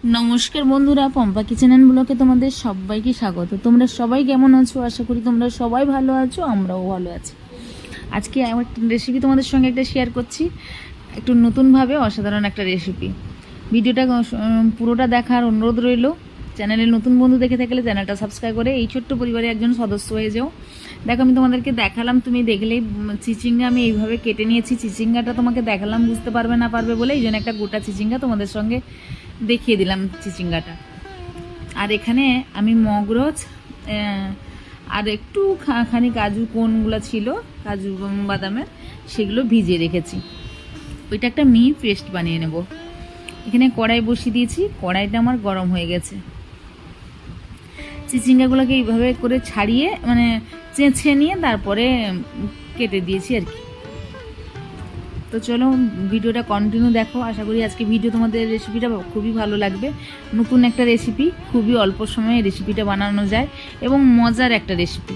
নমস্কার বন্ধুরা, Pampa kitchen and ব্লগে তোমাদের সবাইকে স্বাগত। তোমরা সবাই কেমন আছো? আশা করি তোমরা সবাই ভালো আছো, আমরাও ভালো আছি। আজকে আমার একটা রেসিপি তোমাদের সঙ্গে একটা শেয়ার করছি, একটু নতুনভাবে অসাধারণ একটা রেসিপি। ভিডিওটা পুরোটা দেখার অনুরোধ রইল। চ্যানেলের নতুন বন্ধু দেখে থাকলে চ্যানেলটা সাবস্ক্রাইব করে এই ছোট্ট পরিবারের একজন সদস্য হয়ে যাও। দেখো, আমি তোমাদেরকে দেখালাম, তুমি দেখলেই চিচিঙ্গা আমি এইভাবে কেটে নিয়েছি। চিচিঙ্গাটা তোমাকে দেখালাম, বুঝতে পারবে না পারবে বলে এই জন্য একটা গোটা চিচিঙ্গা তোমাদের সঙ্গে দেখিয়ে দিলাম চিচিঙ্গাটা। আর এখানে আমি মগরজ আর একটু খানি কাজু কোনগুলো ছিল, কাজু বাদামের, সেগুলো ভিজিয়ে রেখেছি। ওইটা একটা মিহি পেস্ট বানিয়ে নেব। এখানে কড়াই বসিয়ে দিয়েছি, কড়াইটা আমার গরম হয়ে গেছে। চিচিঙ্গাগুলোকে এইভাবে করে ছাড়িয়ে চেঁচে নিয়ে তারপরে কেটে দিয়েছি আর কি। তো চলো ভিডিওটা কন্টিনিউ দেখো। আশা করি আজকে ভিডিও তোমাদের রেসিপিটা খুবই ভালো লাগবে। নতুন একটা রেসিপি, খুবই অল্প সময়ে রেসিপিটা বানানো যায় এবং মজার একটা রেসিপি।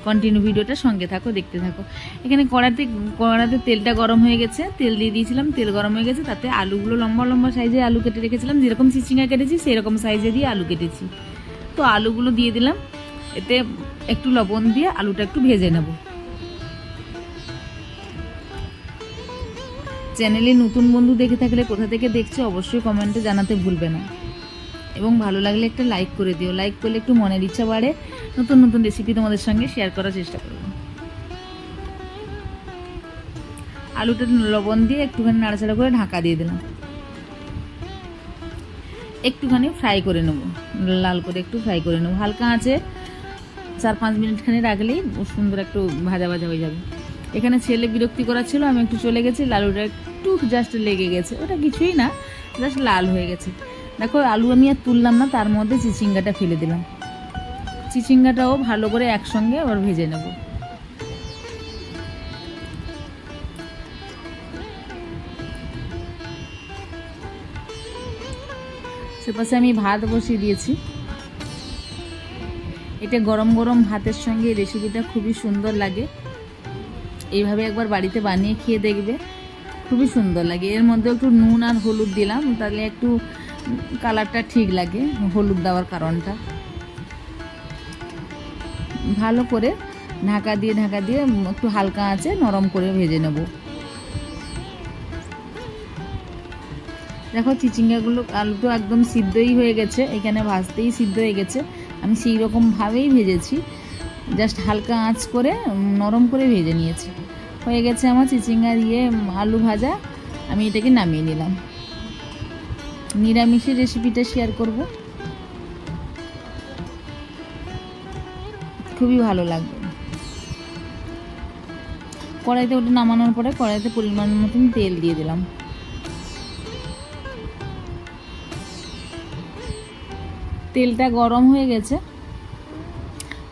কন্টিনিউ ভিডিওটা সঙ্গে থাকো, দেখতে থাকো। এখানে কড়াতে তেলটা গরম হয়ে গেছে, তেল দিয়ে দিয়েছিলাম, তেল গরম হয়ে গেছে। তাতে আলুগুলো লম্বা লম্বা সাইজে আলু কেটে রেখেছিলাম, যেরকম চিচিঙ্গা কেটেছি সেরকম সাইজে দিয়ে আলু কেটেছি। তো আলুগুলো দিয়ে দিলাম, এতে একটু লবণ দিয়ে আলুটা একটু ভেজে নেব। চ্যানেলে নতুন বন্ধু দেখে থাকলে কোথা থেকে দেখছো অবশ্যই কমেন্টে জানাতে ভুলবে না, এবং ভালো লাগলে একটা লাইক করে দিও। লাইক করলে একটু মনের ইচ্ছা বাড়ে, নতুন নতুন রেসিপি তোমাদের সঙ্গে শেয়ার করার চেষ্টা করব। আলুটা লবণ দিয়ে একটুখানি নাড়াচাড়া করে ঢাকা দিয়ে দিলাম। একটুখানি ফ্রাই করে নেব, লাল করে একটু ফ্রাই করে নেব। হালকা আঁচে 4-5 মিনিট খানি রাখলেই সুন্দর একটু ভাজা ভাজা হয়ে যাবে। এখানে ছেলে বিরক্তি করা ছিল, আমি একটু চলে গেছি। আলুটা একটু জাস্ট লেগে গেছে, ওটা কিছুই না, জাস্ট লাল হয়ে গেছে। দেখো, আলু আমি আর তুললাম না, তার মধ্যে চিচিঙ্গাটা ফেলে দিলাম। চিচিঙ্গাটাও ভালো করে একসঙ্গে আবার ভেজে নেব। সেপাশে আমি ভাত বসিয়ে দিয়েছি। এটা গরম গরম ভাতের সঙ্গে রেসিপিটা খুবই সুন্দর লাগে। এইভাবে একবার বাড়িতে বানিয়ে খেয়ে দেখবে, খুবই সুন্দর লাগে। এর মধ্যে একটু নুন আর হলুদ দিলাম, তাহলে একটু কালারটা ঠিক লাগে, হলুদ দেওয়ার কারণটা। ভালো করে ঢাকা দিয়ে একটু হালকা আঁচে নরম করে ভেজে নেব। দেখো, চিচিঙ্গাগুলো আলুটো একদম সিদ্ধই হয়ে গেছে, এখানে ভাজতেই সিদ্ধ হয়ে গেছে। আমি সেই রকমভাবেই ভেজেছি, জাস্ট হালকা আঁচ করে নরম করে ভেজে নিয়েছি। হয়ে গেছে আমার চিচিঙ্গা দিয়ে আলু ভাজা। আমি এটাকে নামিয়ে নিলাম। নিরামিষের রেসিপিটা শেয়ার করব, খুবই ভালো লাগবে। কড়াইতে ওটা নামানোর পরে কড়াইতে পরিমাণ মতন তেল দিয়ে দিলাম। তেলটা গরম হয়ে গেছে,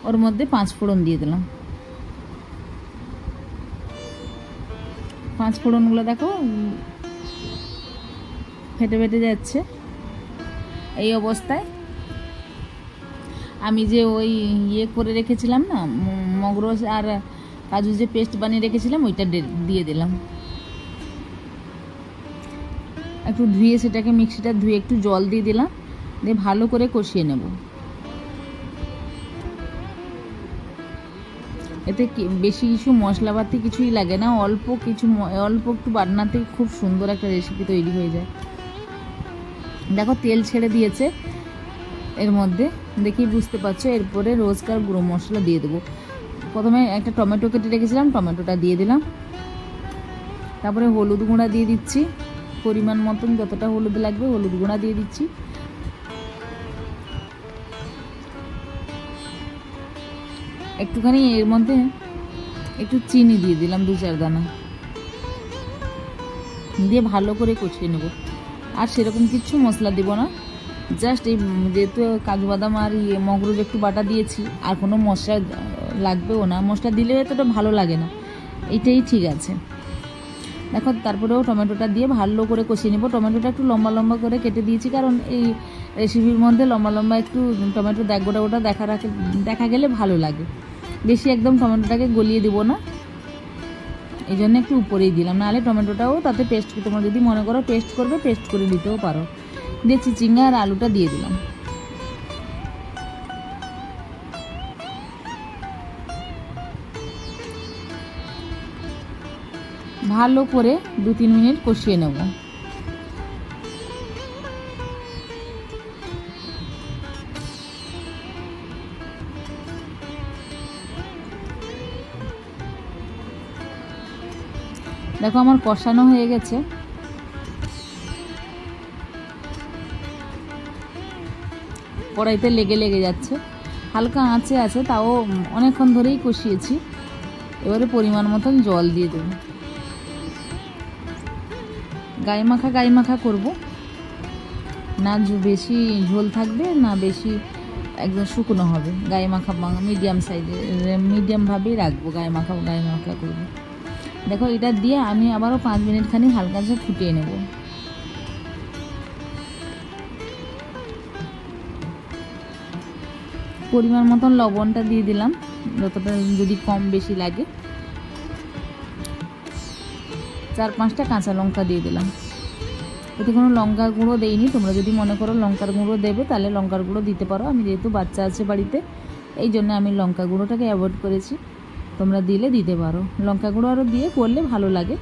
ওর মধ্যে 5 ফোড়ন দিয়ে দিলাম। 5 ফোড়নগুলো দেখো ফেটে ফেটে যাচ্ছে। এই অবস্থায় আমি যে ওই করে রেখেছিলাম না, মগরজ আর কাজু যে পেস্ট বানিয়ে রেখেছিলাম, ওইটা দিয়ে দিলাম। একটু ধুয়ে সেটাকে মিক্সিটা ধুয়ে একটু জল দিয়ে দিলাম, দিয়ে ভালো করে কষিয়ে নেব। এতে বেশি কিছু মশলাপাতি কিছুই লাগে না, অল্প একটু বাটনাতে খুব সুন্দর একটা রেসিপি তৈরি হয়ে যায়। দেখো, তেল ছেড়ে দিয়েছে এর মধ্যে, দেখেই বুঝতে পারছো। এরপরে রোজকার গুঁড়ো মশলা দিয়ে দেবো। প্রথমে একটা টমেটো কেটে রেখেছিলাম, টমেটোটা দিয়ে দিলাম। তারপরে হলুদ গুঁড়া দিয়ে দিচ্ছি, পরিমাণ মতন যতটা হলুদ লাগবে হলুদ গুঁড়া দিয়ে দিচ্ছি। একটুখানি এর মধ্যে একটু চিনি দিয়ে দিলাম, 2-4 দানা দিয়ে ভালো করে কষিয়ে নেব। আর সেরকম কিছু মশলা দেবো না, জাস্ট এই যেহেতু কাজু বাদাম আর মগরুজ একটু বাটা দিয়েছি, আর কোনো মশলা লাগবেও না। মশলা দিলে এতটা ভালো লাগে না, এইটাই ঠিক আছে। দেখো, তারপরেও টমেটোটা দিয়ে ভালো করে কষিয়ে নেব। টমেটোটা একটু লম্বা লম্বা করে কেটে দিয়েছি, কারণ এই রেসিপির মধ্যে লম্বা লম্বা একটু টমেটো গোটা গোটা দেখা গেলে ভালো লাগে। বেশি একদম টমেটোটাকে গলিয়ে দিব না, এই জন্য একটু উপরেই দিলাম। নাহলে টমেটোটাও তাতে পেস্ট, তোমরা যদি মনে করো পেস্ট করবে, পেস্ট করে দিতেও পারো। দিয়ে চিচিঙ্গা আর আলুটা দিয়ে দিলাম। ভালো করে 2-3 মিনিট কষিয়ে নেব। দেখো আমার কষানো হয়ে গেছে। কড়াইতে লেগে লেগে যাচ্ছে, হালকা আঁচে আছে, তাও অনেকক্ষণ ধরেই কষিয়েছি। এবারে পরিমাণ মতন জল দিয়ে দেব। গায়ে মাখা করব না, বেশি ঝোল থাকবে না বেশি একদম শুকনো হবে। গায়ে মাখা মিডিয়াম সাইজে মিডিয়ামভাবেই রাখবো, গায়ে মাখা করবো। দেখো এটা দিয়ে আমি আবারও 5 মিনিট খানি হালকা করে ফুটিয়ে নেব। পরিমাণ মতন লবণটা দিয়ে দিলাম, যতটা যদি কম বেশি লাগে। 4-5টা কাঁচা লঙ্কা দিয়ে দিলাম। এতে কোনো লঙ্কার গুঁড়ো দেইনি, তোমরা যদি মনে করো লঙ্কার গুঁড়ো দেবে তাহলে লঙ্কার গুঁড়ো দিতে পারো। আমি যেহেতু বাচ্চা আছে বাড়িতে, এই জন্য আমি লঙ্কা গুঁড়োটাকে অ্যাভয়েড করেছি। তোমরা দিলে দিতে পারো, লঙ্কা গুঁড়ো আরও দিয়ে করলে ভালো লাগে।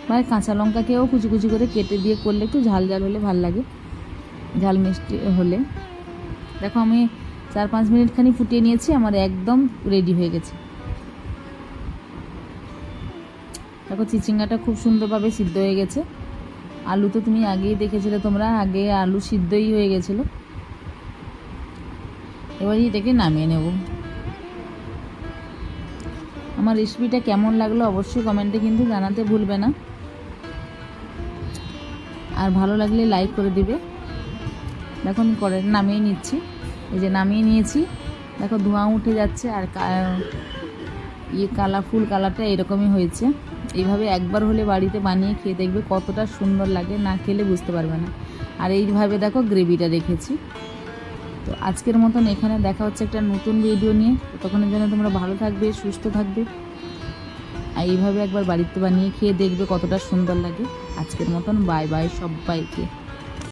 মানে কাঁচা লঙ্কাকেও কুচি কুচি করে কেটে দিয়ে করলে একটু ঝাল ঝাল হলে ভালো লাগে, ঝাল মিষ্টি হলে। দেখো আমি 4-5 মিনিট খানি ফুটিয়ে নিয়েছি, আমার একদম রেডি হয়ে গেছে। দেখো চিচিঙ্গাটা খুব সুন্দরভাবে সিদ্ধ হয়ে গেছে। আলু তো তুমি আগেই দেখেছিলে, তোমরা আগে আলু সিদ্ধই হয়ে গেছিলো। এবার এটাকে নামিয়ে নেব। আমার রেসিপিটা কেমন লাগলো অবশ্যই কমেন্টে কিন্তু জানাতে ভুলবে না, আর ভালো লাগলে লাইক করে দিবে। দেখো আমি নামিয়ে নিচ্ছি, এই যে নামিয়ে নিয়েছি। দেখো ধোঁয়া উঠে যাচ্ছে, আর ফুল কালারটা এরকমই হয়েছে। এইভাবে একবার হলে বাড়িতে বানিয়ে খেয়ে দেখবে কতটা সুন্দর লাগে, না খেলে বুঝতে পারবে না। আর এইভাবে দেখো গ্রেভিটা রেখেছি। তো আজকের মতন এখানে দেখা হচ্ছে একটা নতুন ভিডিও নিয়ে। ততক্ষণের জন্য তোমরা ভালো থাকবে, সুস্থ থাকবে, আর এইভাবে একবার বাড়িতে বানিয়ে খেয়ে দেখবে কতটা সুন্দর লাগে। আজকের মতন বাই বাই সবাইকে।